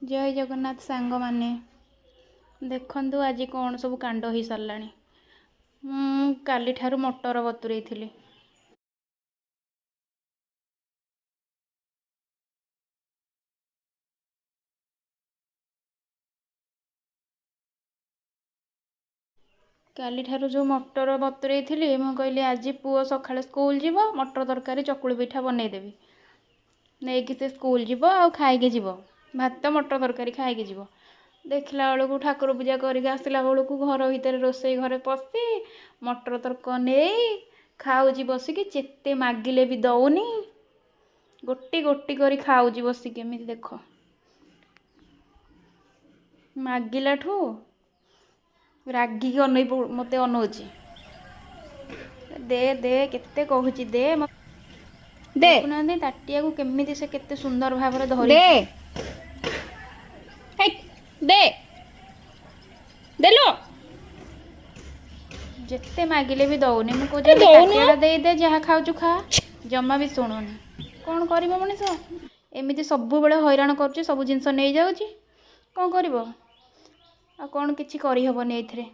जय जगन्नाथ सांग माने देखंतु आज कौन सब कांड हो साराणी। काली ठारू मटर बतुरई थी। काली ठारू जो मटर बतुरई थी मु कहली आज पुओ सका स्कूल जीव मटर तरकारी चकुली पिठा बनईदेवी नहीं से स्कूल जीव आ खाई जीव भात मटर तरकारी खाई जीव। देखला बेलू ठाकुर पूजा करके आसला बेलू घर भितर रोसई घरे पशि मटर तरक नहीं खाऊँ बसिकी चेते मागिले भी दौनी गोटी गोटी कर खाऊँ बसिकी एमती देख मागिला ठू रागिकी अन मत अनौची दे दे केते कहूची दे देखुना ताटिया को केमिति से केते सुंदर भाव धरी दे देलो जिते मागिले भी दौनी मुझे दे दे जहाँ खाऊ खा जमा भी शुणुनी कौन कर मनीष एमती सब बेले हैरान कर सब जिनस नहीं जाऊँ कौन कर कौन किसी करहबनी ये।